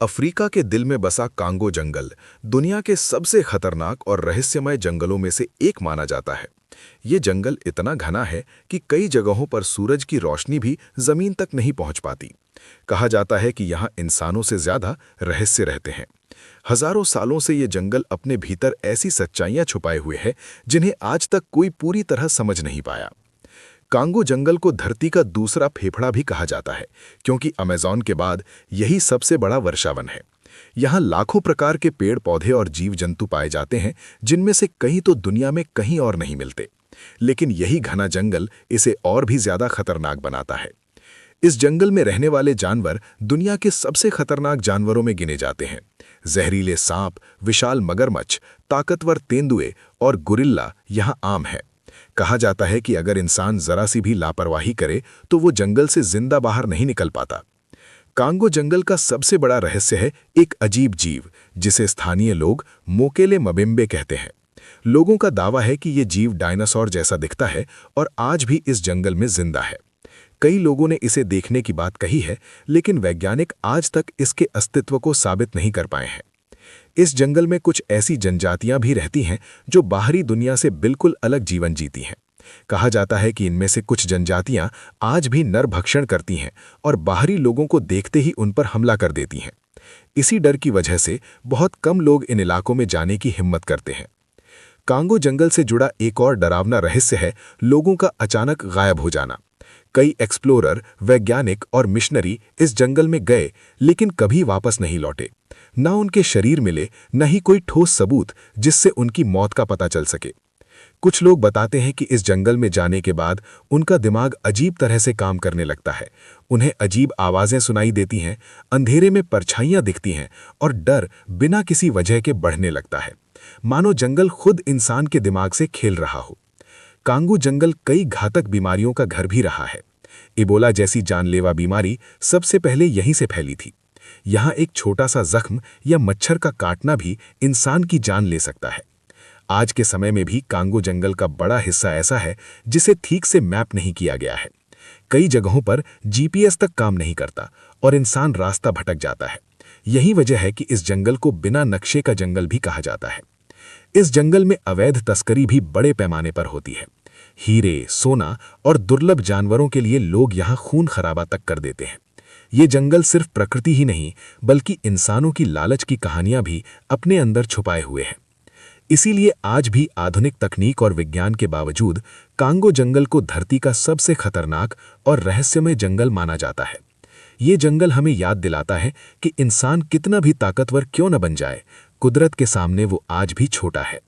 Africa के दिल में बसा कांगो जंगल दुनिया के सबसे खतरनाक और रहस्यमय जंगलों में से एक माना जाता है। ये जंगल इतना घना है कि कई जगहों पर सूरज की रोशनी भी जमीन तक नहीं पहुंच पाती। कहा जाता है कि यहाँ इंसानों से ज्यादा रहस्य रहते हैं। हजारों सालों से ये जंगल अपने भीतर ऐसी सच्चाइयां छुपाए हुए है जिन्हें आज तक कोई पूरी तरह समझ नहीं पाया। कांगो जंगल को धरती का दूसरा फेफड़ा भी कहा जाता है, क्योंकि अमेज़न के बाद यही सबसे बड़ा वर्षावन है। यहाँ लाखों प्रकार के पेड़ पौधे और जीव जंतु पाए जाते हैं, जिनमें से कई तो दुनिया में कहीं और नहीं मिलते। लेकिन यही घना जंगल इसे और भी ज्यादा खतरनाक बनाता है। इस जंगल में रहने वाले जानवर दुनिया के सबसे खतरनाक जानवरों में गिने जाते हैं। जहरीले सांप, विशाल मगरमच्छ, ताकतवर तेंदुए और गुरिल्ला यहाँ आम है। कहा जाता है कि अगर इंसान जरा सी भी लापरवाही करे तो वो जंगल से जिंदा बाहर नहीं निकल पाता। कांगो जंगल का सबसे बड़ा रहस्य है एक अजीब जीव, जिसे स्थानीय लोग मोकेले मबिम्बे कहते हैं। लोगों का दावा है कि ये जीव डायनासोर जैसा दिखता है और आज भी इस जंगल में जिंदा है। कई लोगों ने इसे देखने की बात कही है, लेकिन वैज्ञानिक आज तक इसके अस्तित्व को साबित नहीं कर पाए हैं। इस जंगल में कुछ ऐसी जनजातियां भी रहती हैं जो बाहरी दुनिया से बिल्कुल अलग जीवन जीती हैं। कहा जाता है कि इनमें से कुछ जनजातियां आज भी नरभक्षण करती हैं और बाहरी लोगों को देखते ही उन पर हमला कर देती हैं। इसी डर की वजह से बहुत कम लोग इन इलाकों में जाने की हिम्मत करते हैं। कांगो जंगल से जुड़ा एक और डरावना रहस्य है लोगों का अचानक गायब हो जाना। कई एक्सप्लोरर, वैज्ञानिक और मिशनरी इस जंगल में गए, लेकिन कभी वापस नहीं लौटे। न उनके शरीर मिले, न ही कोई ठोस सबूत जिससे उनकी मौत का पता चल सके। कुछ लोग बताते हैं कि इस जंगल में जाने के बाद उनका दिमाग अजीब तरह से काम करने लगता है। उन्हें अजीब आवाजें सुनाई देती हैं, अंधेरे में परछाइयां दिखती हैं और डर बिना किसी वजह के बढ़ने लगता है, मानो जंगल खुद इंसान के दिमाग से खेल रहा हो। कांगो जंगल कई घातक बीमारियों का घर भी रहा है। इबोला जैसी जानलेवा बीमारी सबसे पहले यहीं से फैली थी। यहाँ एक छोटा सा जख्म या मच्छर का काटना भी इंसान की जान ले सकता है। आज के समय में भी कांगो जंगल का बड़ा हिस्सा ऐसा है जिसे ठीक से मैप नहीं किया गया है। कई जगहों पर जीपीएस तक काम नहीं करता और इंसान रास्ता भटक जाता है। यही वजह है कि इस जंगल को बिना नक्शे का जंगल भी कहा जाता है। इस जंगल में अवैध तस्करी भी बड़े पैमाने पर होती है। हीरे, सोना और दुर्लभ जानवरों के लिए लोग यहाँ खून खराबा तक कर देते हैं। ये जंगल सिर्फ प्रकृति ही नहीं, बल्कि इंसानों की लालच की कहानियां भी अपने अंदर छुपाए हुए हैं। इसीलिए आज भी आधुनिक तकनीक और विज्ञान के बावजूद कांगो जंगल को धरती का सबसे खतरनाक और रहस्यमय जंगल माना जाता है। ये जंगल हमें याद दिलाता है कि इंसान कितना भी ताकतवर क्यों न बन जाए, कुदरत के सामने वो आज भी छोटा है।